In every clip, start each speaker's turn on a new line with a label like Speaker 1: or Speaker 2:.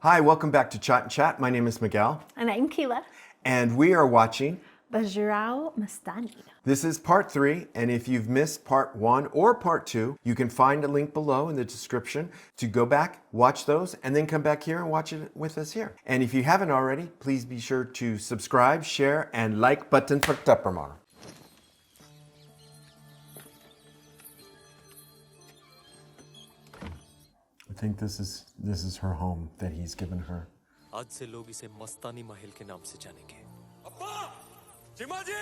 Speaker 1: Hi, welcome back to Chat and Chat. My name is Miguel.
Speaker 2: And I'm Keela.
Speaker 1: And we are watching
Speaker 2: Bajirao Mastani.
Speaker 1: This is part 3, and if you've missed part 1 or part 2, you can find a link below in the description to go back, watch those, and then come back here and watch it with us here. And if you haven't already, please be sure to subscribe, share, and like button for Tuppermar. I think this is her home that he's given her.
Speaker 3: आज से लोग इसे मस्तानी महल के नाम से जानेंगे। अब्बा, जिमा जी!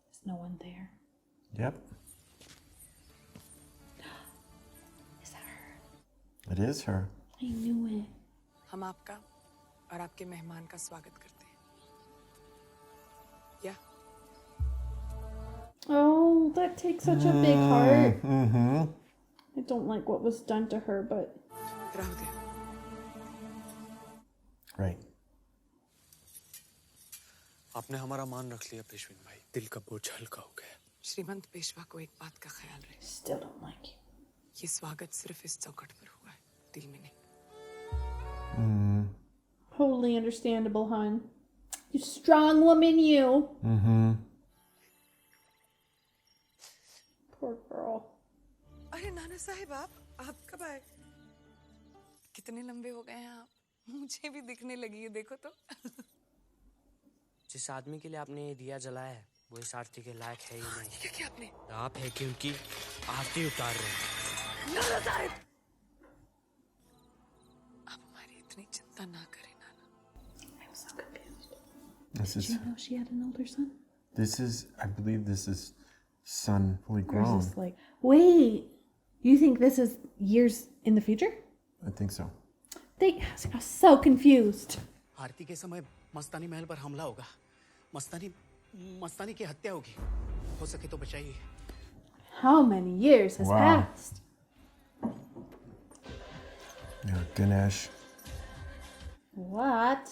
Speaker 2: There's no one there.
Speaker 1: Yep.
Speaker 2: Is that her?
Speaker 1: It is her.
Speaker 2: I knew it.
Speaker 4: हम आपका और आपके मेहमान का स्वागत करते हैं। Yeah.
Speaker 2: Oh, that takes such a big heart.
Speaker 1: Mm-hmm.
Speaker 2: I don't like what was done to her, but...
Speaker 1: Right.
Speaker 3: आपने हमारा मान रख लिया पेशविन भाई, दिल का बोझ हल्का हो गया।
Speaker 4: श्रीमंत पेशवा को एक बात का ख्याल रहे।
Speaker 2: Still don't like you.
Speaker 4: ये स्वागत सिर्फ इस चौखट पर हुआ है, दिल में नहीं।
Speaker 2: Totally understandable, hon. You strong woman, you.
Speaker 1: Mm-hmm.
Speaker 2: Poor girl.
Speaker 4: अरे नाना साहिब आप कब आए? कितने लंबे हो गए हैं आप? मुझे भी दिखने लगी है, देखो तो।
Speaker 5: जिस आदमी के लिए आपने ये दिया जलाया है वो इस आरती के लायक है ही नहीं।
Speaker 4: क्या आपने?
Speaker 5: आप है कि उनकी आरती उतार रहे हैं।
Speaker 4: नाना साहिब, आप हमारी इतनी चिंता ना करें नाना।
Speaker 2: I was so confused.
Speaker 1: This
Speaker 2: Did
Speaker 1: is,
Speaker 2: you know she had an older son?
Speaker 1: I believe this is son fully
Speaker 2: Or is
Speaker 1: grown.
Speaker 2: this like... Wait! You think this is years in the future?
Speaker 1: I think so.
Speaker 2: I was so confused.
Speaker 6: आरती के समय मस्तानी महल पर हमला होगा। मस्तानी की हत्या होगी। हो सके तो बचाइए।
Speaker 2: How many years has
Speaker 1: Wow.
Speaker 2: passed?
Speaker 1: Yeah, Ganesh.
Speaker 2: What?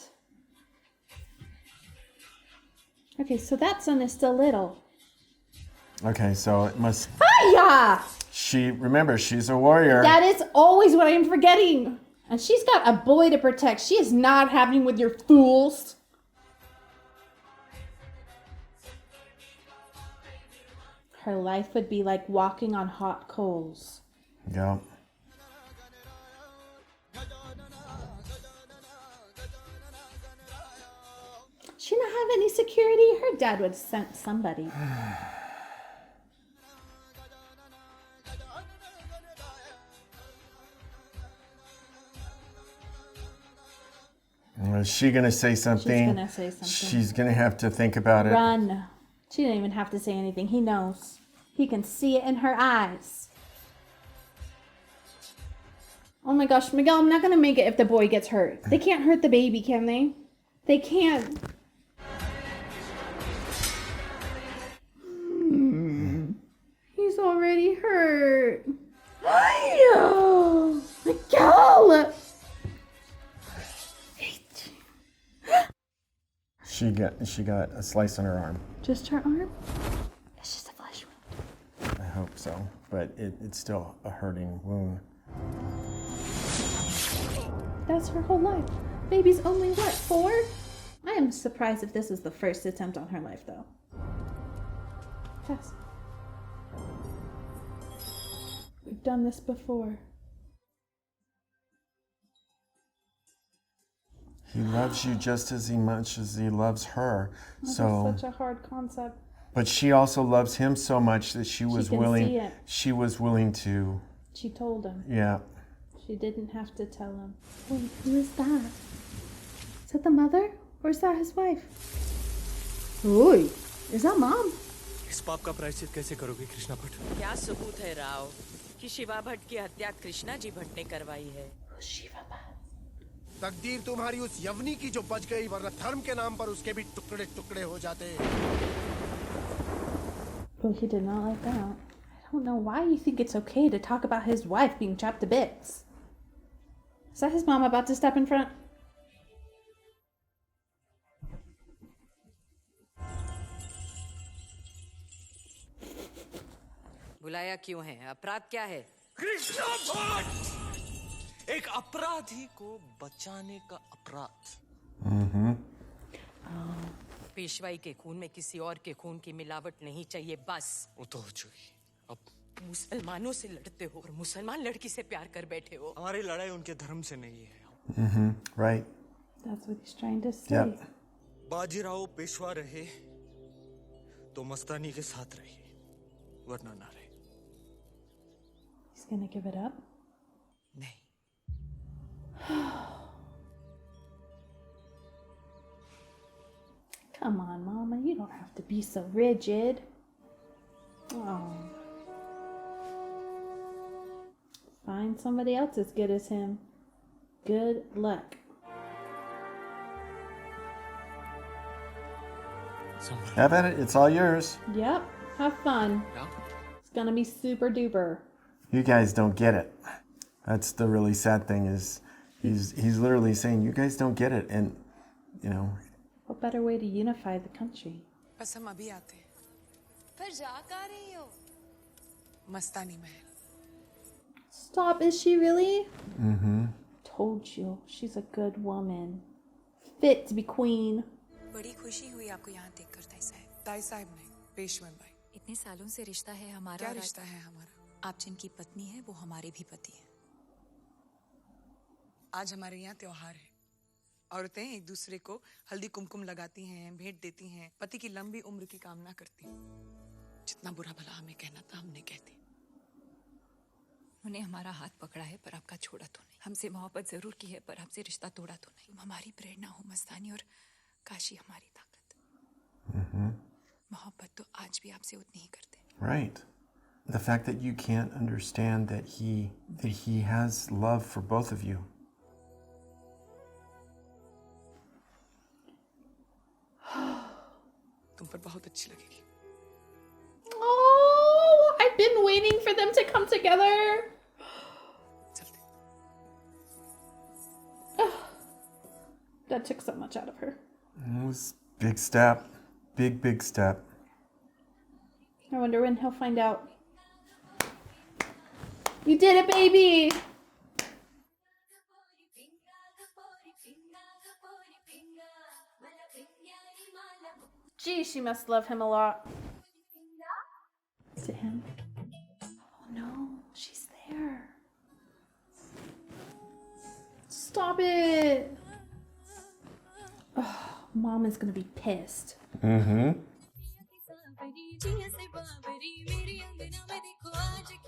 Speaker 2: Okay, so that son is still little.
Speaker 1: Okay, so it must...
Speaker 2: Hiya!
Speaker 1: Remember, she's a warrior.
Speaker 2: That is always what I'm forgetting. And she's got a boy to protect. She is not having with your fools. Her life would be like walking on hot coals.
Speaker 1: Yeah.
Speaker 2: She not have any security? Her dad would have sent somebody.
Speaker 1: Is she going to say something?
Speaker 2: She's gonna say something.
Speaker 1: She's going to have to think about it.
Speaker 2: Run. She didn't even have to say anything. He knows. He can see it in her eyes. Oh my gosh, Miguel, I'm not going to make it if the boy gets hurt. They can't hurt the baby, can they? They can't. He's already hurt. Oh, Miguel!
Speaker 1: She got a slice on her arm.
Speaker 2: Just her arm? It's just a flesh wound.
Speaker 1: I hope so, but it's still a hurting wound.
Speaker 2: That's her whole life. Baby's only, what, 4? I am surprised if this is the first attempt on her life, though. Yes. We've done this before.
Speaker 1: He loves you just as much as he loves her.
Speaker 2: That's
Speaker 1: So,
Speaker 2: such a hard concept.
Speaker 1: but she also loves him so much that she was
Speaker 2: can
Speaker 1: willing.
Speaker 2: see it.
Speaker 1: She was willing to.
Speaker 2: She told him.
Speaker 1: Yeah.
Speaker 2: She didn't have to tell him. Wait, who is that? Is that the mother? Or is that his wife? Oi, is that mom?
Speaker 3: इस पाप का प्रायश्चित कैसे करोगे कृष्णा भट्ट?
Speaker 7: क्या सबूत है राव कि शिवा भट्ट की हत्या कृष्णा जी भट्ट ने करवाई है?
Speaker 2: Who's Shiva Bhatt?
Speaker 8: तकदीर तुम्हारी उस यवनी की जो बच गई, वरना धर्म के नाम पर उसके भी टुकड़े टुकड़े हो जाते।
Speaker 2: Oh, he did not like that. I don't know why you think it's okay to talk about his wife being chopped to bits. Is that his mom about to step in front?
Speaker 7: बुलाया क्यों है? अपराध क्या है?
Speaker 3: कृष्णा भट्ट! एक अपराधी को बचाने का अपराध।
Speaker 7: पेशवाई के खून में किसी और के खून की मिलावट नहीं चाहिए, बस।
Speaker 3: वो तो हो चुकी। अब
Speaker 7: मुसलमानों से लड़ते हो और मुसलमान लड़की से प्यार कर बैठे हो।
Speaker 3: हमारी लड़ाई उनके धर्म से नहीं है।
Speaker 1: Right.
Speaker 2: That's what he's trying to say.
Speaker 1: Yep.
Speaker 3: Bajirao Peshwa रहे तो मस्तानी के साथ रहिए, वरना ना रहे।
Speaker 2: He's gonna give it up?
Speaker 3: नहीं।
Speaker 2: Come on, Mama. You don't have to be so rigid. Oh. Find somebody else as good as him. Good luck.
Speaker 1: Have at it. It's all yours.
Speaker 2: Yep. Have fun.
Speaker 3: Yeah.
Speaker 2: It's gonna be super duper.
Speaker 1: You guys don't get it. That's the really sad thing is he's literally saying you guys don't get it, and you know.
Speaker 2: What better way to unify the country?
Speaker 4: बस हम अभी आते हैं। फिर जा कहाँ रही हो? मस्तानी महल।
Speaker 2: Stop, is she really? Told you, she's a good woman. Fit to be queen.
Speaker 4: बड़ी खुशी हुई आपको यहाँ देखकर ताई साहब। ताई साहब नहीं, पेशवा भाई।
Speaker 9: इतने सालों से रिश्ता है हमारा।
Speaker 4: क्या रिश्ता है हमारा?
Speaker 9: आप जिनकी पत्नी है वो हमारे भी पति हैं।
Speaker 4: आज हमारे यहाँ त्योहार है। औरतें एक दूसरे को हल्दी कुमकुम लगाती हैं, भेंट देती हैं, पति की लंबी उम्र की कामना करती हैं। जितना बुरा भला हमें कहना था हमने कह दी।
Speaker 9: उन्होंने हमारा हाथ पकड़ा है पर आपका छोड़ा तो नहीं। हमसे मोहब्बत जरूर की है पर आपसे रिश्ता तोड़ा तो नहीं। हमारी प्रेरणा हो मस्तानी और काशी हमारी ताकत। मोहब्बत तो आज भी आपसे उतनी ही करते हैं।
Speaker 1: Right. The fact that you can't understand that he has love for both of you.
Speaker 4: तुम पर बहुत अच्छी लगेगी।
Speaker 2: Oh, I've been waiting for them to come together.
Speaker 4: चलते।
Speaker 2: That took so much out of her.
Speaker 1: It was big step. Big step.
Speaker 2: I wonder when he'll find out. You did it, baby! Gee, she must love him a lot. Is it him? Oh no, she's there. Stop it! Oh, Mom is gonna be pissed.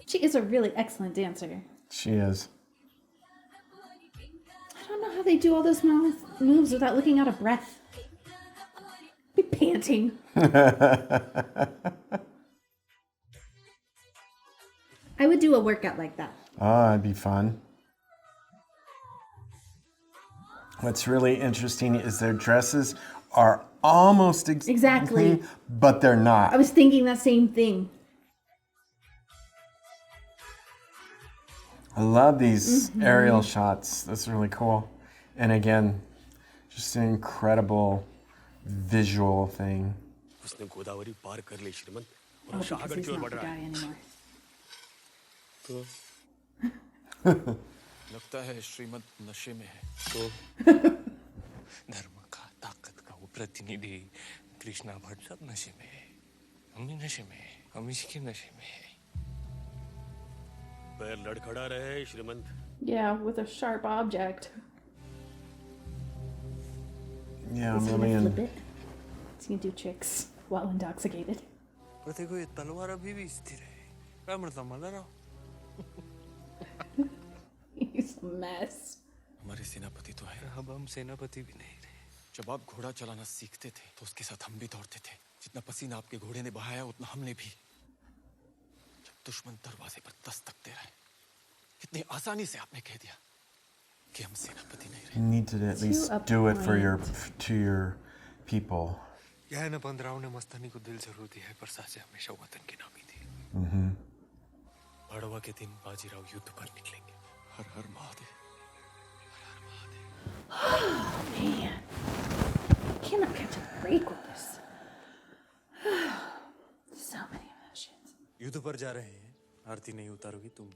Speaker 2: She is a really excellent dancer.
Speaker 1: She is.
Speaker 2: I don't know how they do all those moves without looking out of breath. Be panting. I would do a workout like that.
Speaker 1: Oh, that'd be fun. What's really interesting is their dresses are almost
Speaker 2: Exactly.
Speaker 1: but they're not.
Speaker 2: I was thinking that same thing.
Speaker 1: I love these aerial shots. That's really cool. And again, just an incredible visual thing.
Speaker 3: उसने गोदावरी पार कर ली श्रीमंत और
Speaker 2: Oh,
Speaker 3: Shahgarh
Speaker 2: because
Speaker 3: की
Speaker 2: he's
Speaker 3: ore
Speaker 2: not
Speaker 3: बढ़
Speaker 2: the
Speaker 3: रहा
Speaker 2: guy
Speaker 3: है।
Speaker 2: anymore.
Speaker 3: लगता है श्रीमंत नशे में है। तो धर्म का, ताकत का वो प्रतिनिधि कृष्णा भट्ट सब नशे में है। हम भी नशे में है, हम इसके नशे में है। पैर लड़खड़ा रहे श्रीमंत।
Speaker 2: Yeah, with a sharp object.
Speaker 1: Yeah,
Speaker 2: Is
Speaker 1: I'm
Speaker 2: he
Speaker 1: really
Speaker 2: gonna flip
Speaker 1: in.
Speaker 2: it? Is he gonna do tricks while intoxicated?
Speaker 3: पर देखो ये तलवार अभी भी स्थिर है। रावण संभाला रहा।
Speaker 2: He's a mess.
Speaker 3: हमारे सेनापति तो है, अब हम सेनापति भी नहीं रहे। जब आप घोड़ा चलाना सीखते थे तो उसके साथ हम भी दौड़ते थे। जितना पसीना आपके घोड़े ने बहाया उतना हमने भी। जब दुश्मन दरवाजे पर दस्तक दे रहा है, कितनी आसानी से आपने कह दिया कि हम सेनापति नहीं रहे।
Speaker 1: You need to at least
Speaker 2: To a
Speaker 1: do it for
Speaker 2: point.
Speaker 1: to your people.
Speaker 3: यह न बंदराव ने मस्तानी को दिल जरूर दिया है पर सासे हमेशा वतन की नामी थी। भड़वा के दिन बाजीराव युद्ध पर निकलेंगे। हर हर Mahadev.
Speaker 2: Man, cannot catch a break with this. So many emotions.
Speaker 3: युद्ध पर जा रहे हैं। आरती नहीं उतारोगी तुम,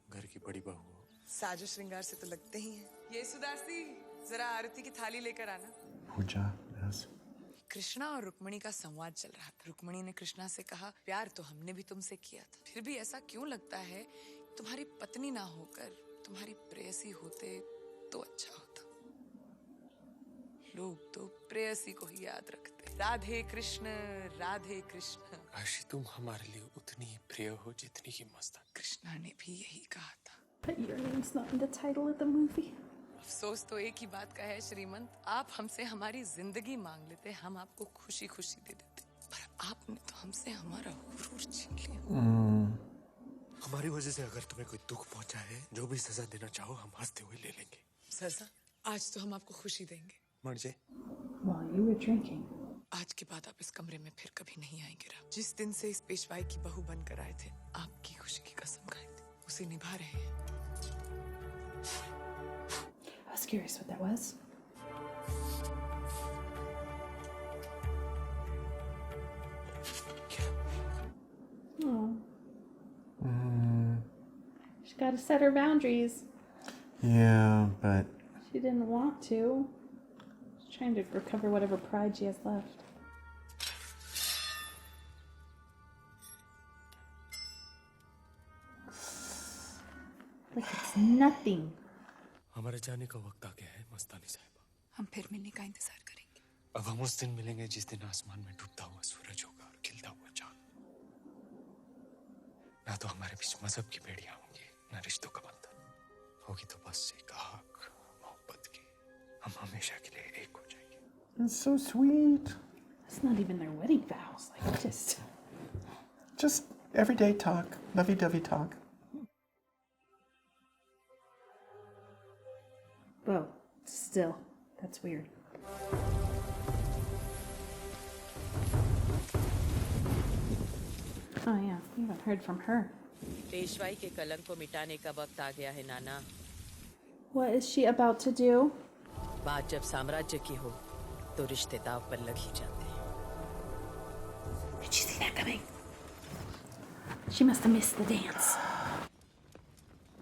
Speaker 3: घर की बड़ी बहू हो।
Speaker 4: साजो श्रृंगार से तो लगते ही हैं। ये सुदासी, जरा आरती की थाली लेकर आना।
Speaker 1: पूजा, yes.
Speaker 4: कृष्णा और रुक्मणी का संवाद चल रहा था। रुक्मणी ने कृष्णा से कहा, प्यार तो हमने भी तुमसे किया था, फिर भी ऐसा क्यों लगता है तुम्हारी पत्नी ना होकर तुम्हारी प्रेयसी होते तो अच्छा होता। लोग तो प्रेयसी को ही याद रखते। राधे कृष्ण, राधे कृष्ण।
Speaker 3: काशी तुम हमारे लिए उतनी ही प्रिय हो जितनी की मस्तानी।
Speaker 4: कृष्णा ने भी यही कहा था।
Speaker 2: But your name's not in the title of the movie.
Speaker 4: अफसोस तो एक ही बात का है श्रीमंत, आप हमसे हमारी जिंदगी मांग लेते, हम आपको खुशी खुशी दे देते, पर आपने तो हमसे हमारा हुरूर छीन लिया।
Speaker 3: हमारी वजह से अगर तुम्हें कोई दुख पहुंचा है, जो भी सजा देना चाहो हम हंसते हुए ले लेंगे।
Speaker 4: सजा? आज तो हम आपको खुशी देंगे।
Speaker 3: मर जाए।
Speaker 2: While you were drinking.
Speaker 4: आज के बाद आप इस कमरे में फिर कभी नहीं आएंगे। राम, जिस दिन से इस पेशवाई की बहू बनकर आए थे, आपकी खुशी की कसम खाई थी, उसे निभा रहे हैं।
Speaker 2: I was curious what that was. Oh. She got to set her boundaries.
Speaker 1: Yeah, but
Speaker 2: She didn't want to. She's trying to recover whatever pride she has left. Like it's nothing.
Speaker 3: हमारे जाने का वक्त आ गया है मस्तानी साहिबा।
Speaker 9: हम फिर मिलने का इंतजार करेंगे।
Speaker 3: अब हम उस दिन मिलेंगे जिस दिन आसमान में डूबता हुआ सूरज होगा और खिलता हुआ चांद। ना तो हमारे बीच मजहब की बेड़ियां होंगी, ना रिश्तों का बंधन होगी, तो बस एक आग मोहब्बत की। हम हमेशा के लिए एक हो जाएंगे।
Speaker 1: it's so sweet.
Speaker 2: That's not even their wedding vows. Like
Speaker 1: Just everyday talk, lovey-dovey talk.
Speaker 2: Whoa. Still, that's weird. Oh yeah, we haven't heard from her.
Speaker 7: पेशवाई के कलंक को मिटाने का वक्त आ गया है नाना।
Speaker 2: What is she about to do?
Speaker 7: बात जब साम्राज्य की हो तो रिश्ते दांव पर लग ही जाते हैं।
Speaker 2: Did she see that coming? She must have missed the dance.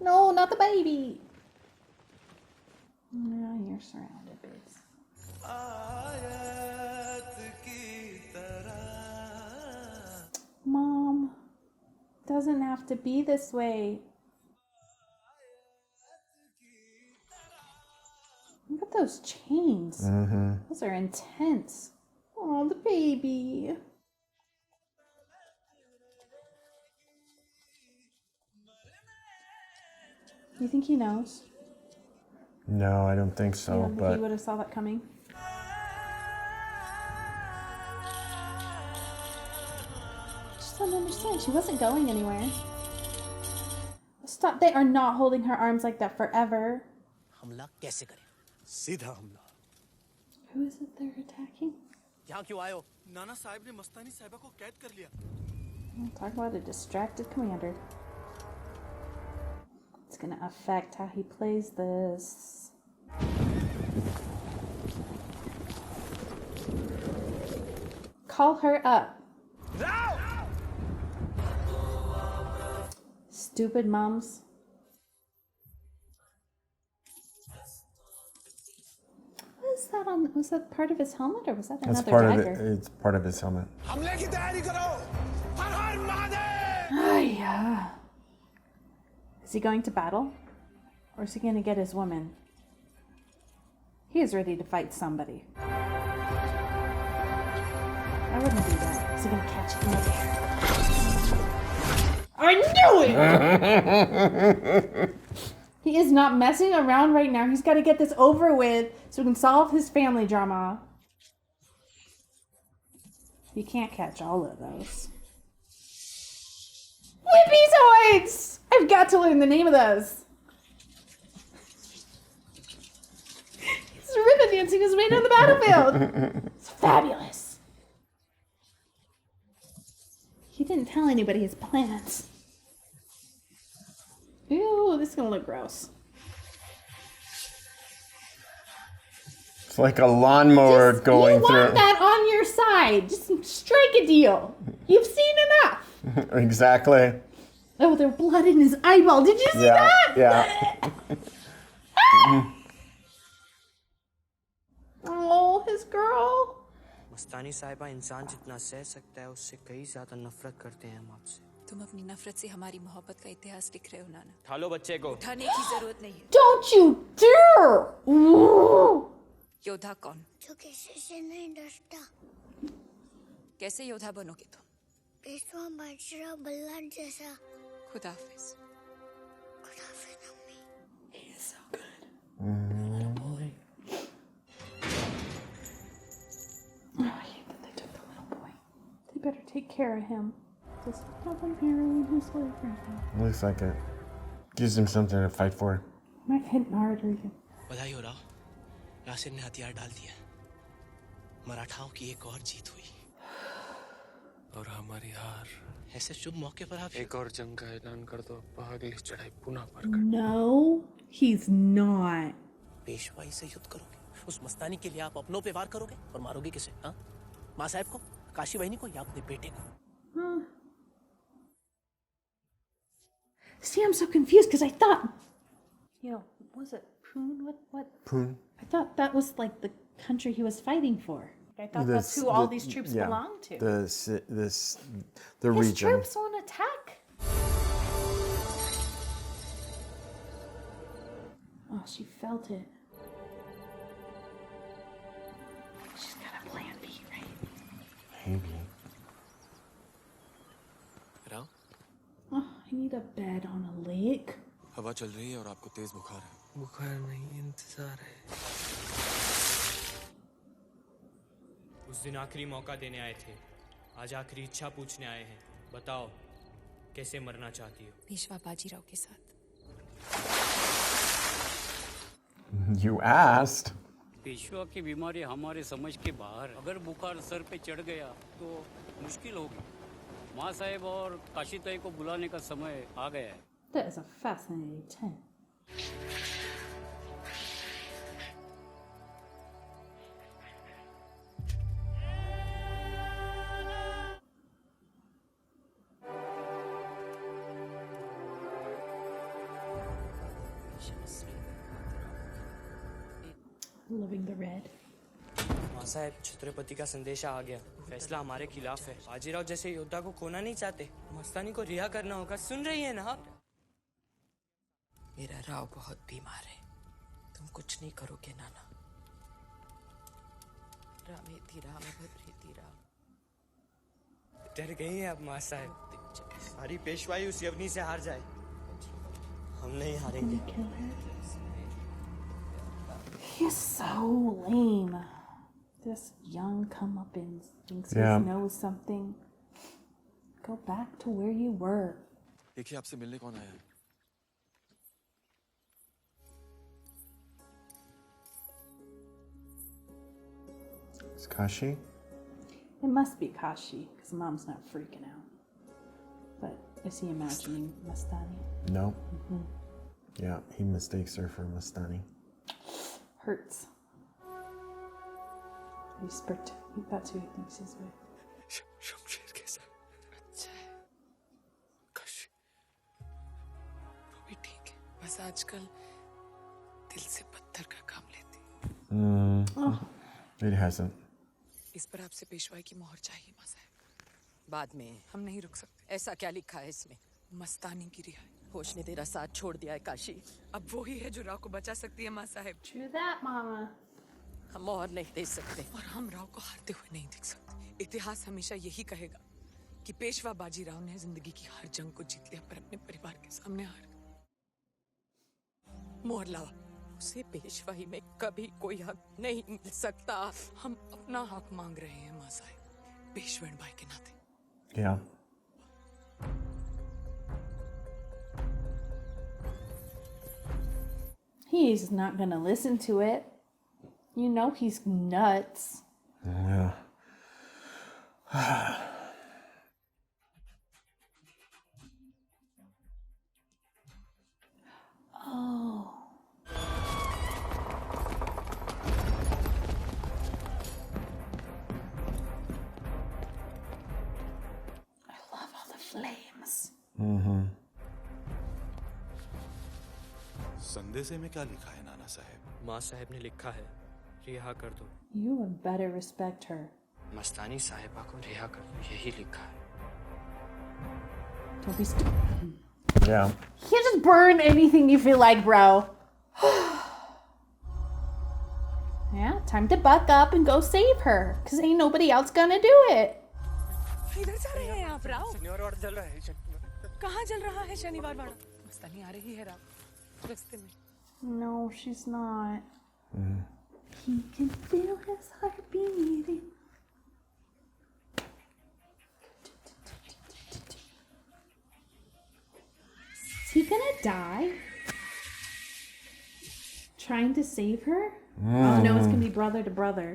Speaker 2: No, not the baby. No, you're surrounded, babes. Mom, doesn't have to be this way. Look at those chains. Those are intense. Oh, the baby. You think he knows?
Speaker 1: No, I don't think so,
Speaker 2: You don't think
Speaker 1: but
Speaker 2: he would have saw that coming? Just don't understand. She wasn't going anywhere. Stop. They are not holding her arms like that forever.
Speaker 6: हमला कैसे करें? सीधा हमला।
Speaker 2: Who is it they're attacking?
Speaker 6: यहाँ क्यों आए हो?
Speaker 3: नाना साहब ने मस्तानी साहिबा को कैद कर लिया।
Speaker 2: Talk about a distracted commander. It's gonna affect how he plays this. Call her up. Stupid moms. What is that on? Was that part of his helmet or was that
Speaker 1: that's
Speaker 2: another
Speaker 1: part
Speaker 2: dagger?
Speaker 1: of it. It's part of his helmet.
Speaker 8: हमले की तैयारी करो। हर हर Mahadev.
Speaker 2: Oh, yeah. Is he going to battle? Or is he going to get his woman? He is ready to fight somebody. I wouldn't do that. Is he going to catch it in the air? I knew it! He is not messing around right now. He's got to get this over with so we can solve his family drama. You can't catch all of those. Whippyzoids! I've got to learn the name of those. He's ribbon dancing his way down the battlefield. It's fabulous. He didn't tell anybody his plans. Ew, this is gonna look gross.
Speaker 1: It's like a lawnmower going
Speaker 2: you want
Speaker 1: through.
Speaker 2: that on your side. Just strike a deal. You've seen enough.
Speaker 1: Exactly.
Speaker 2: Oh, there's blood in his eyeball. Did you see that?
Speaker 1: Yeah.
Speaker 2: Oh, his girl.
Speaker 5: मस्तानी साहिबा इंसान जितना सह सकता है उससे कई ज्यादा नफरत करते हैं हम आपसे।
Speaker 9: तुम अपनी नफरत से हमारी मोहब्बत का इतिहास लिख रहे हो नाना।
Speaker 5: उठा लो बच्चे को।
Speaker 9: उठाने की जरूरत नहीं है।
Speaker 2: Don't you dare!
Speaker 9: योद्धा कौन?
Speaker 10: जो किसी से नहीं डरता।
Speaker 9: कैसे योद्धा बनोगे तुम?
Speaker 10: पेशवा बाजीराव बल्लान जैसा।
Speaker 9: खुदाफिज।
Speaker 10: खुदाफिज अम्मी।
Speaker 2: He is so good. Oh, I hate that they took the little boy. They better take care of him. Just have him here in his life right now.
Speaker 1: Looks like it. Gives him something to fight for.
Speaker 2: Might hit an artery.
Speaker 6: बधाई हो रहा। यासिर ने हथियार डाल दिया। मराठाओं की एक और जीत हुई।
Speaker 3: और हमारी हार।
Speaker 6: ऐसे शुभ मौके पर आप
Speaker 3: एक और जंग का ऐलान कर दो, अगली चढ़ाई पुनः पर कर।
Speaker 2: No, he's not.
Speaker 6: पेशवाई से युद्ध करोगे। उस मस्तानी के लिए आप अपनों पे वार करोगे और मारोगे किसे? हाँ? माँ साहब को, काशी बहनी को या अपने बेटे को?
Speaker 2: See, I'm so confused because I thought, was it Poon? What?
Speaker 1: Poon.
Speaker 2: I thought that was like the country he was fighting for. I thought that's who all these troops belong to.
Speaker 1: The
Speaker 2: His
Speaker 1: region.
Speaker 2: troops won't attack. Oh, she felt it. She's got a plan B, right?
Speaker 1: Maybe.
Speaker 3: Rao,
Speaker 2: Oh, I need a bed on a lake.
Speaker 3: हवा चल रही है और आपको तेज बुखार है। बुखार नहीं, इंतजार है।
Speaker 5: उस दिन आखिरी मौका देने आए थे, आज आखिरी इच्छा पूछने आए हैं। बताओ कैसे मरना चाहती हो?
Speaker 9: पेशवा बाजीराव के साथ।
Speaker 1: You asked.
Speaker 11: पेशवा की बीमारी हमारे समझ के बाहर। अगर बुखार सर पे चढ़ गया तो मुश्किल होगी। माँ साहेब और काशी ताई को बुलाने का समय आ गया है।
Speaker 2: That is a fascinating tent. Loving the red.
Speaker 5: माँ साहब, छत्रपति का संदेशा आ गया। फैसला हमारे खिलाफ है। बाजीराव जैसे योद्धा को खोना नहीं चाहते। मस्तानी को रिहा करना होगा। सुन रही है ना आप?
Speaker 7: मेरा राव बहुत बीमार है, तुम कुछ नहीं करोगे नाना। रामेति राम भद्रेति राम।
Speaker 5: डर गई हैं अब माँ साहब। हमारी पेशवाई उस यवनी से हार जाए, हम नहीं हारेंगे।
Speaker 2: He's so lame. This young comeuppance thinks he knows something. Go back to where you were.
Speaker 3: देखिए आपसे मिलने कौन आया है?
Speaker 1: It's Kashi?
Speaker 2: It must be Kashi, because Mom's not freaking out. But is he imagining Mastani?
Speaker 1: No. Yeah, he mistakes her for Mastani.
Speaker 2: Hurts. That's who he thinks he's with.
Speaker 3: Shamsher के साथ।
Speaker 4: अच्छा है। काशी, वो भी ठीक है। बस आजकल दिल से पत्थर का काम लेती।
Speaker 1: It hasn't.
Speaker 4: इस पर आपसे पेशवाई की मोहर चाहिए माँ साहब।
Speaker 7: बाद में
Speaker 4: हम नहीं रुक सकते।
Speaker 7: ऐसा क्या लिखा है इसमें?
Speaker 4: मस्तानी की रिहाई।
Speaker 7: होश ने तेरा साथ छोड़ दिया है काशी।
Speaker 4: अब वो ही है जो राव को बचा सकती है माँ साहब।
Speaker 2: True that, Mama.
Speaker 7: हम मोहर नहीं दे सकते।
Speaker 4: और हम राव को हारते हुए नहीं देख सकते। इतिहास हमेशा यही कहेगा कि पेशवा बाजीराव ने जिंदगी की हर जंग को जीत लिया पर अपने परिवार के सामने हार गए। मोहर लावा।
Speaker 7: उसे पेशवाई में कभी कोई हक नहीं मिल सकता।
Speaker 4: हम अपना हक मांग रहे हैं माँ साहब, पेशवेण भाई के नाते।
Speaker 1: Yeah.
Speaker 2: He's not gonna listen to it. You know he's nuts.
Speaker 1: Yeah.
Speaker 2: Oh. I love all the flames.
Speaker 12: संदेशे में क्या लिखा है नाना साहेब?
Speaker 5: माँ साहब ने लिखा है, रिहा कर दो।
Speaker 2: You would better respect her.
Speaker 5: मस्तानी साहिबा को रिहा कर दो, यही लिखा है।
Speaker 2: Don't be stupid.
Speaker 1: Yeah.
Speaker 2: You can't just burn anything you feel like, bro. Yeah, time to buck up and go save her, because ain't nobody else gonna do it.
Speaker 4: इधर जा रहे हैं आप राव?
Speaker 5: शनिवार वाड़ा चल रहा है।
Speaker 4: कहाँ चल रहा है शनिवार वाड़ा? मस्तानी आ रही है राव, रास्ते में।
Speaker 2: No, she's not. He can feel his heart beating. Is he gonna die? Trying to save her? Oh no, it's gonna be brother to brother.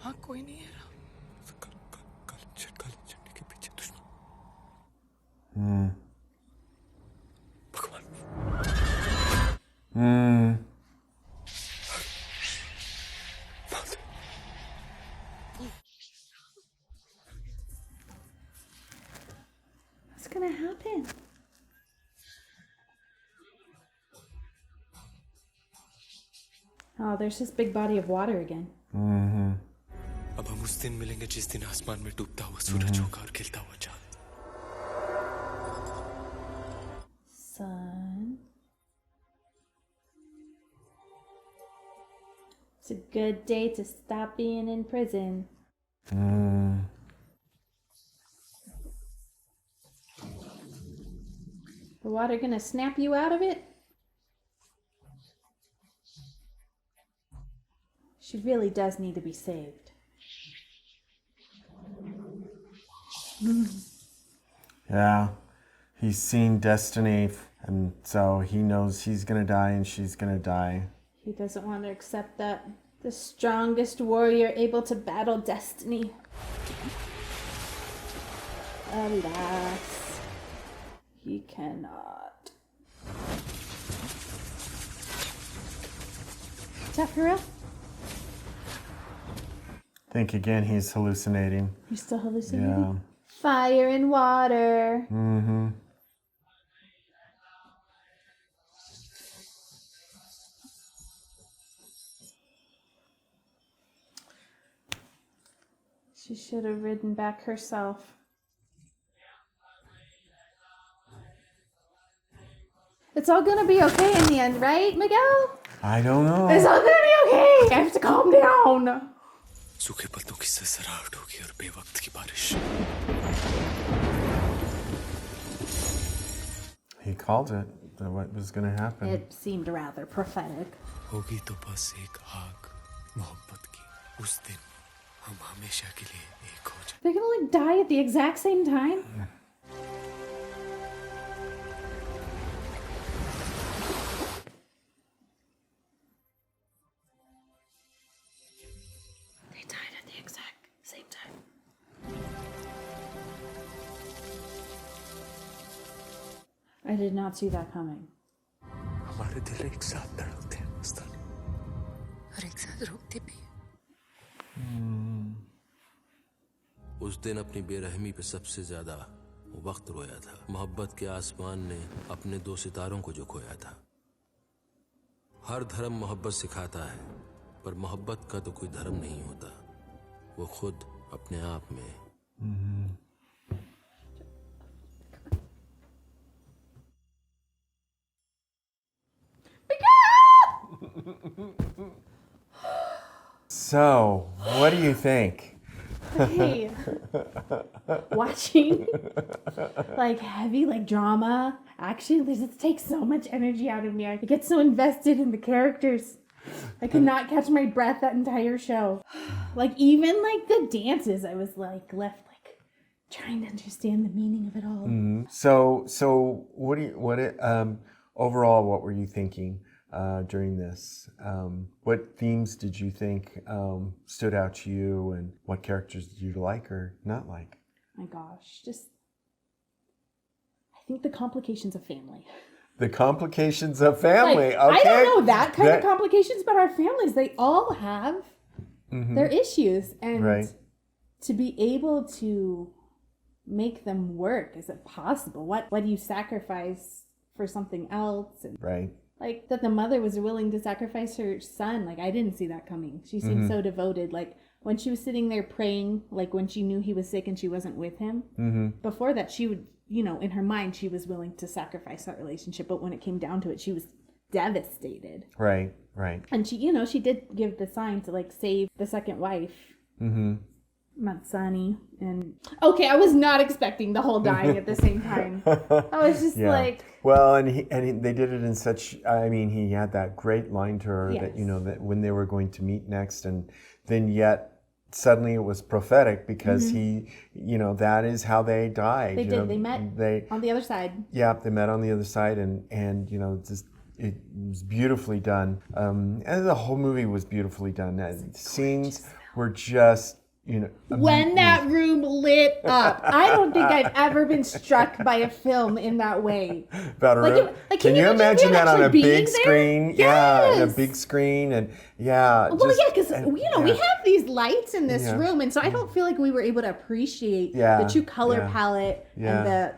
Speaker 4: हाँ कोई नहीं है Rao.
Speaker 2: What's gonna happen? Oh, there's this big body of water again.
Speaker 3: अब हम उस दिन मिलेंगे जिस दिन आसमान में डूबता हुआ सूरज होगा और खिलता हुआ चांद।
Speaker 2: Son. It's a good day to stop being in prison. The water gonna snap you out of it? She really does need to be saved.
Speaker 1: Yeah. He's seen destiny, and so he knows he's gonna die and she's gonna die.
Speaker 2: He doesn't want to accept that. The strongest warrior able to battle destiny. Alas, he cannot. Is that for real?
Speaker 1: Think again, he's hallucinating.
Speaker 2: You're still hallucinating?
Speaker 1: Yeah.
Speaker 2: Fire and water.
Speaker 1: Mm-hmm.
Speaker 2: She should have ridden back herself. It's all gonna be okay in the end, right, Miguel?
Speaker 1: I don't know.
Speaker 2: It's all gonna be okay. I have to calm down.
Speaker 3: सूखे पत्तों की सरसराहट होगी और बेवक्त की बारिश।
Speaker 1: He called it. What was going to happen?
Speaker 2: It seemed rather prophetic.
Speaker 3: होगी तो बस एक आग मोहब्बत की। उस दिन हम हमेशा के लिए एक हो जाएं।
Speaker 2: They're gonna like die at the exact same time? They died at the exact same time. I did not see that coming.
Speaker 3: हमारे दिल एक साथ धड़कते हैं मस्तानी।
Speaker 4: और एक साथ रोकते भी।
Speaker 13: उस दिन अपनी बेरहमी पे सबसे ज्यादा वक्त रोया था। मोहब्बत के आसमान ने अपने दो सितारों को जो खोया था। हर धर्म मोहब्बत सिखाता है, पर मोहब्बत का तो कोई धर्म नहीं होता। वो खुद अपने आप में।
Speaker 1: So, what do you think?
Speaker 2: Hey, watching like heavy like drama action, it takes so much energy out of me. I get so invested in the characters. I could not catch my breath that entire show. Like even like the dances, I was like left like trying to understand the meaning of it all.
Speaker 1: So overall, what were you thinking during this? What themes did you think stood out to you, and what characters did you like or not like?
Speaker 2: My gosh, I think the complications of family.
Speaker 1: The complications of family.
Speaker 2: Like,
Speaker 1: okay.
Speaker 2: I don't know that kind of complications, but our families, they all have their issues. And to be able to make them work, is it possible? What do you sacrifice for something else. And
Speaker 1: Right.
Speaker 2: like that the mother was willing to sacrifice her son. Like I didn't see that coming. She seemed so devoted. Like when she was sitting there praying, like when she knew he was sick and she wasn't with him, before that she would, you know, in her mind she was willing to sacrifice that relationship. But when it came down to it, she was devastated.
Speaker 1: Right. Right.
Speaker 2: And she, you know, she did give the sign to like save the second wife. Mastani. And okay, I was not expecting the whole dying at the same time. I was just like,
Speaker 1: well, and they did it in such. I mean, he had that great line to her that, you know, that when they were going to meet next, and then yet suddenly it was prophetic because he, you know, that is how they died.
Speaker 2: they
Speaker 1: you
Speaker 2: did.
Speaker 1: know,
Speaker 2: They met on the other side.
Speaker 1: Yeah, they met on the other side, and you know, just it was beautifully done. And the whole movie was beautifully done. The scenes were just, you know,
Speaker 2: When that room lit up, I don't think I've ever been struck by a film in that way.
Speaker 1: About a
Speaker 2: Like,
Speaker 1: room. Can you imagine that on a big screen?
Speaker 2: Yes.
Speaker 1: Yeah, in a big screen, and
Speaker 2: Well, yeah, because you know we have these lights in this
Speaker 1: Yeah.
Speaker 2: room, and so I don't feel like we were able to appreciate the true color palette and the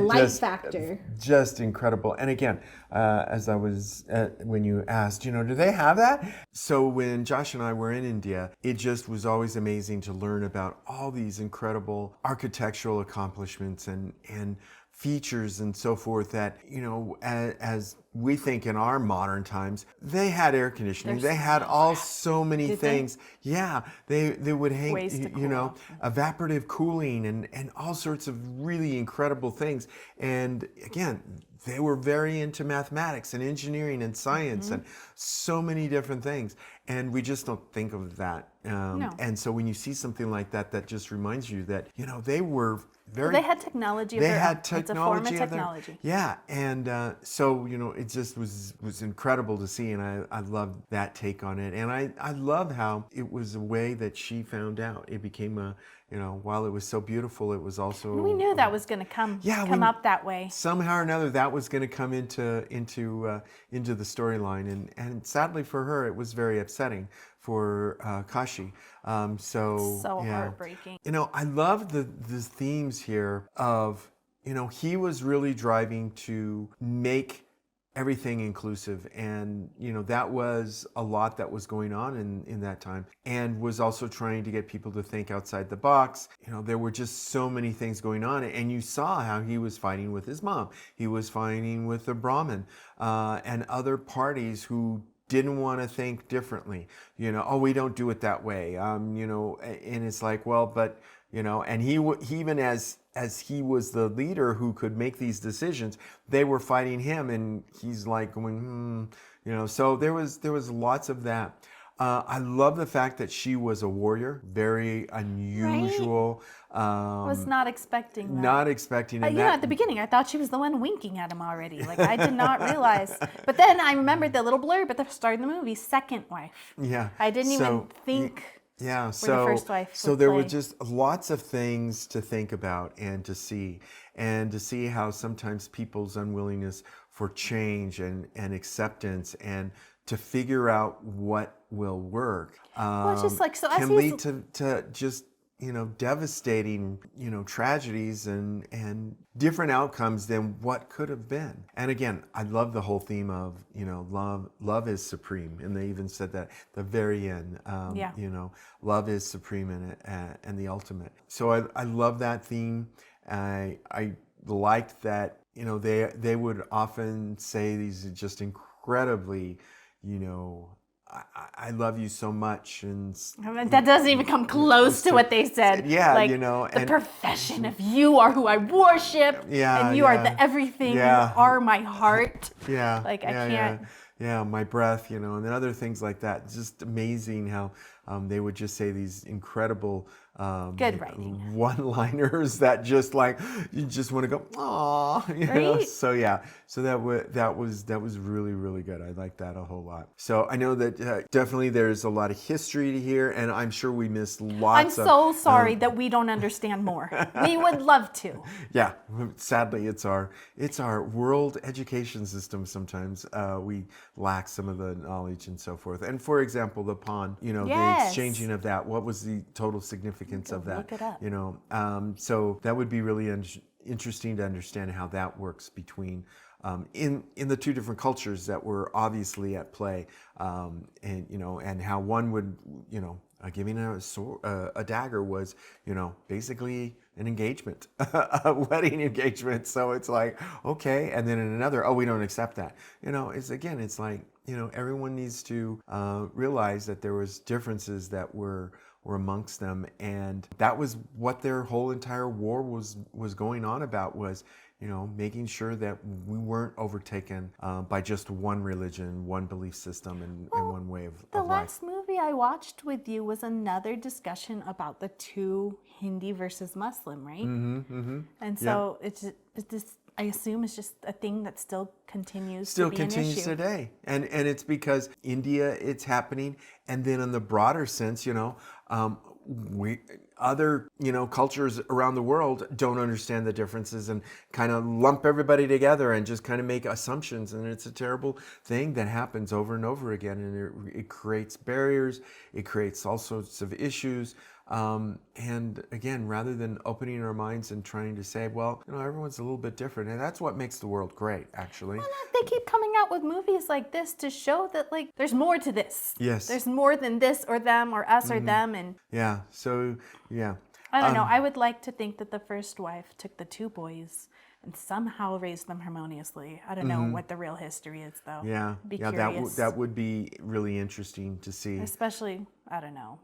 Speaker 2: light factor.
Speaker 1: Just incredible. And again, as I was, when you asked, you know, do they have that? So when Josh and I were in India, it just was always amazing to learn about all these incredible architectural accomplishments and features and so forth that, you know, as we think in our modern times, they had air conditioning. They had so many things. Yeah, they would hang, you know, evaporative cooling and all sorts of really incredible things. And again, they were very into mathematics and engineering and science and so many different things. And we just don't think of that.
Speaker 14: No.
Speaker 1: And so when you see something like that, that just reminds you that, you know, they were very...
Speaker 14: They had technology.
Speaker 1: They had
Speaker 14: It's a form
Speaker 1: technology.
Speaker 14: of technology.
Speaker 1: Yeah, and so, you know, it just was incredible to see, and I loved that take on it. And I love how it was a way that she found out. It became a, you know, while it was so beautiful, it was also...
Speaker 14: And we knew that was going to come up that way.
Speaker 1: Somehow or another, that was going to come into the storyline, and sadly for her, it was very upsetting for Kashi. So
Speaker 14: heartbreaking.
Speaker 1: You know, I love the themes here of, you know, he was really driving to make everything inclusive, and you know that was a lot that was going on in that time, and was also trying to get people to think outside the box. You know, there were just so many things going on, and you saw how he was fighting with his mom, he was fighting with the Brahmin and other parties who didn't want to think differently. You know, oh, we don't do it that way. You know, and it's like, well, but you know, and he even as he was the leader who could make these decisions, they were fighting him, and he's like going, you know. So there was lots of that. I love the fact that she was a warrior, very unusual.
Speaker 14: I was not expecting that.
Speaker 1: Not expecting it.
Speaker 14: You know, at the beginning, I thought she was the one winking at him already. Like, I did not realize. But then I remembered the little blurb at the start of the movie, second wife.
Speaker 1: Yeah.
Speaker 14: I didn't even think...
Speaker 1: Yeah,
Speaker 14: the first wife
Speaker 1: so there were just lots of things to think about and to see how sometimes people's unwillingness for change and acceptance and to figure out what will work
Speaker 14: it's just like, so as
Speaker 1: can lead to just, you know, devastating, you know, tragedies and different outcomes than what could have been. And again, I love the whole theme of, you know, love is supreme. And they even said that at the very end, you know, love is supreme and the ultimate. So I love that theme. I liked that, you know, they would often say these just incredibly, you know, I love you so much, and
Speaker 14: that doesn't even come close to what they said.
Speaker 1: Yeah,
Speaker 14: like,
Speaker 1: you know,
Speaker 14: the profession of you are who I worship, and you are the everything. You are my heart.
Speaker 1: Yeah,
Speaker 14: like I can't.
Speaker 1: Yeah, my breath, you know, and then other things like that. It's just amazing how they would just say these incredible
Speaker 14: good writing
Speaker 1: one-liners that just like you just want to go, aw, you know. So yeah, so that was really, really good. I like that a whole lot. So I know that definitely there's a lot of history to hear, and I'm sure we missed lots.
Speaker 14: I'm so sorry that we don't understand more. We would love to.
Speaker 1: Yeah, sadly, it's our world education system. Sometimes we lack some of the knowledge and so forth. And for example, the pawn, you know, the exchanging of that. What was the total significance of that?
Speaker 14: Look it up.
Speaker 1: You know, so that would be really interesting to understand how that works between in the two different cultures that were obviously at play, and how one would, giving a dagger was, basically an engagement, a wedding engagement. So it's like, okay, and then in another, oh, we don't accept that. It's like, everyone needs to realize that there was differences that were amongst them, and that was what their whole entire war was going on about, was making sure that we weren't overtaken by just one religion, one belief system, and one way of
Speaker 14: The
Speaker 1: life.
Speaker 14: last movie I watched with you was another discussion about the two Hindi versus Muslim, right? And so it's just, I assume it's just a thing that still continues to be an issue.
Speaker 1: Today, and it's because India, it's happening, and then in the broader sense, other cultures around the world don't understand the differences and kind of lump everybody together and just kind of make assumptions, and it's a terrible thing that happens over and over again, and it creates barriers, it creates all sorts of issues. And again, rather than opening our minds and trying to say, well, everyone's a little bit different, and that's what makes the world great, actually.
Speaker 14: Well, they keep coming out with movies like this to show that, like, there's more to this.
Speaker 1: Yes.
Speaker 14: There's more than this or them or us or them, and
Speaker 1: yeah. So yeah.
Speaker 14: I don't know. I would like to think that the first wife took the two boys and somehow raised them harmoniously. I don't know what the real history is, though.
Speaker 1: Yeah.
Speaker 14: Be
Speaker 1: yeah.
Speaker 14: curious.
Speaker 1: That would be really interesting to see.
Speaker 14: Especially, I don't know.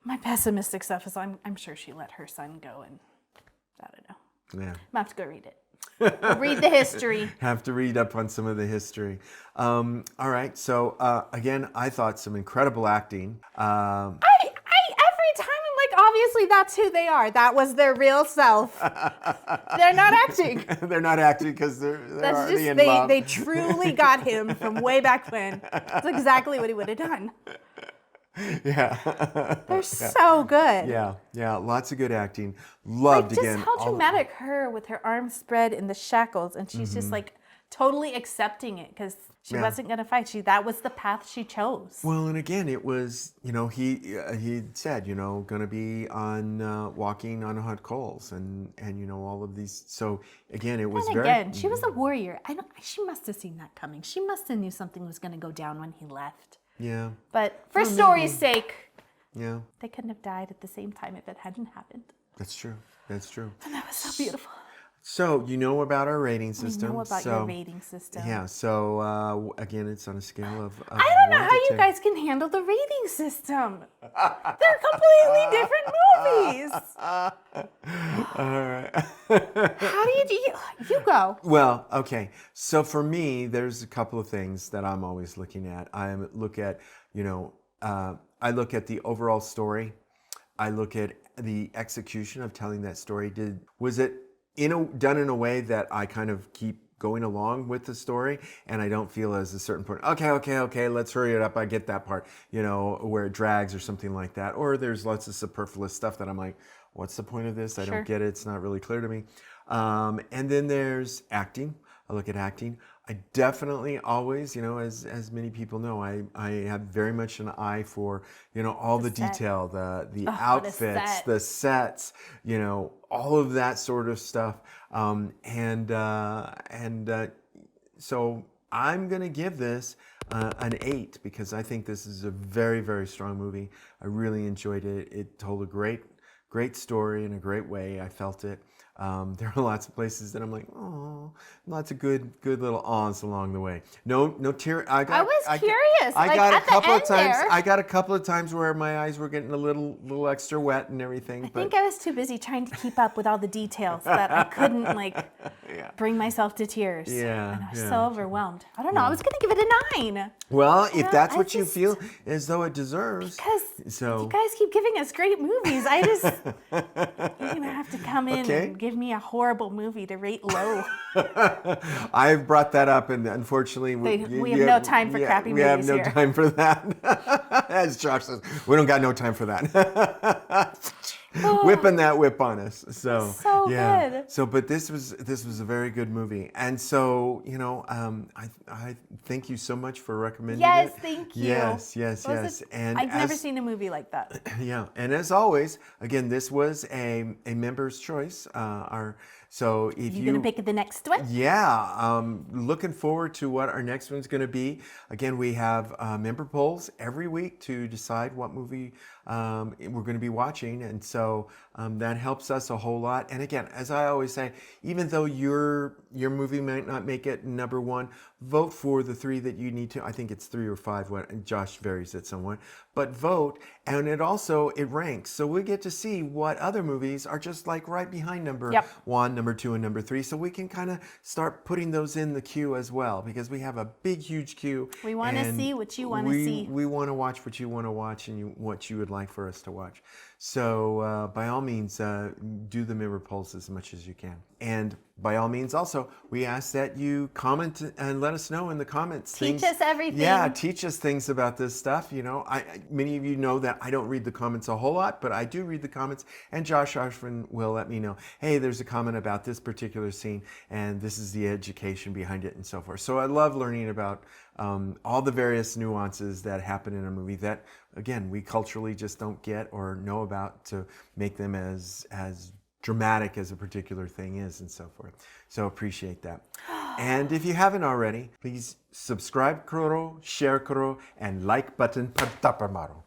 Speaker 14: My pessimistic stuff is I'm sure she let her son go, and I don't know.
Speaker 1: Yeah.
Speaker 14: I'm have to go read it. Read the history.
Speaker 1: Have to read up on some of the history. All right. So again, I thought some incredible acting.
Speaker 14: Every time I'm like, obviously that's who they are. That was their real self. They're not acting.
Speaker 1: They're not acting because they're
Speaker 14: That's
Speaker 1: already
Speaker 14: just
Speaker 1: in love.
Speaker 14: they truly got him from way back when. That's exactly what he would have done.
Speaker 1: Yeah.
Speaker 14: They're so good.
Speaker 1: Yeah. Lots of good acting. Loved
Speaker 14: just
Speaker 1: again.
Speaker 14: how dramatic her with her arms spread in the shackles, and she's just like totally accepting it because she wasn't going to fight. That was the path she chose.
Speaker 1: Well, and again, it was, he said, going to be on walking on hot coals and all of these. So again, it was
Speaker 14: she was a warrior. She must have seen that coming. She must have knew something was going to go down when he left.
Speaker 1: Yeah.
Speaker 14: But for story's sake, they couldn't have died at the same time if it hadn't happened.
Speaker 1: That's true.
Speaker 14: And that was so beautiful.
Speaker 1: So you know about our rating system.
Speaker 14: I know about your rating system.
Speaker 1: Yeah. So again, it's on a scale of
Speaker 14: I don't know
Speaker 1: 1
Speaker 14: how
Speaker 1: to
Speaker 14: you
Speaker 1: 10.
Speaker 14: guys can handle the rating system. They're completely different movies.
Speaker 1: All right.
Speaker 14: How do you go?
Speaker 1: Well, okay. So for me, there's a couple of things that I'm always looking at. I look at, I look at the overall story. I look at the execution of telling that story. Was it done in a way that I kind of keep going along with the story, and I don't feel as a certain point, okay, let's hurry it up, I get that part, where it drags or something like that. Or there's lots of superfluous stuff that I'm like, what's the point of this? I don't get it. It's not really clear to me. And then there's acting. I look at acting. I definitely always, as many people know, I have very much an eye for, all the detail, the outfits, the sets, all of that sort of stuff. So I'm going to give this an 8 because I think this is a very, very strong movie. I really enjoyed it. It told a great story in a great way. I felt it. There are lots of places that I'm like, oh, lots of good little ahs along the way. No tear. I was
Speaker 14: curious.
Speaker 1: I got a couple of times where my eyes were getting a little extra wet and everything.
Speaker 14: I think I was too busy trying to keep up with all the details that I couldn't bring myself to tears.
Speaker 1: Yeah.
Speaker 14: And I was so overwhelmed. I don't know. I was going to give it a 9.
Speaker 1: Well, if that's what you feel as though it deserves.
Speaker 14: Because you guys keep giving us great movies. You're going to have to come in and give me a horrible movie to rate low.
Speaker 1: I've brought that up, and unfortunately,
Speaker 14: we have no time for crappy movies here.
Speaker 1: We have no time for that. As Josh says, we don't got no time for that. whipping that whip on us. So yeah.
Speaker 14: good.
Speaker 1: So, but this was a very good movie, and so I thank you so much for recommending
Speaker 14: Yes,
Speaker 1: it.
Speaker 14: thank you.
Speaker 1: Yes. And
Speaker 14: I've never seen a movie like that.
Speaker 1: yeah, and as always, again, this was a member's choice. So if
Speaker 14: you gonna pick the next one?
Speaker 1: Yeah, looking forward to what our next one's going to be. Again, we have member polls every week to decide what movie we're going to be watching, and so that helps us a whole lot. And again, as I always say, even though your movie might not make it number one, vote for the 3 that you need to. I think it's 3 or 5. What Josh varies it somewhat, but vote, and it ranks, so we get to see what other movies are just like right behind number 1, number 2, and number 3. So we can kind of start putting those in the queue as well, because we have a big, huge queue.
Speaker 14: We want to see what you want to see.
Speaker 1: We want to watch what you want to watch and what you would like for us to watch. So by all means, do the member polls as much as you can. And by all means, also, we ask that you comment and let us know in the comments.
Speaker 14: Teach us everything.
Speaker 1: Yeah, teach us things about this stuff. Many of you know that I don't read the comments a whole lot, but I do read the comments. And Josh often will let me know, hey, there's a comment about this particular scene, and this is the education behind it, and so forth. So I love learning about all the various nuances that happen in a movie that, again, we culturally just don't get or know about, to make them as dramatic as a particular thing is, and so forth. So appreciate that. And if you haven't already, please subscribe karo, share karo, and like button pa tapamaro.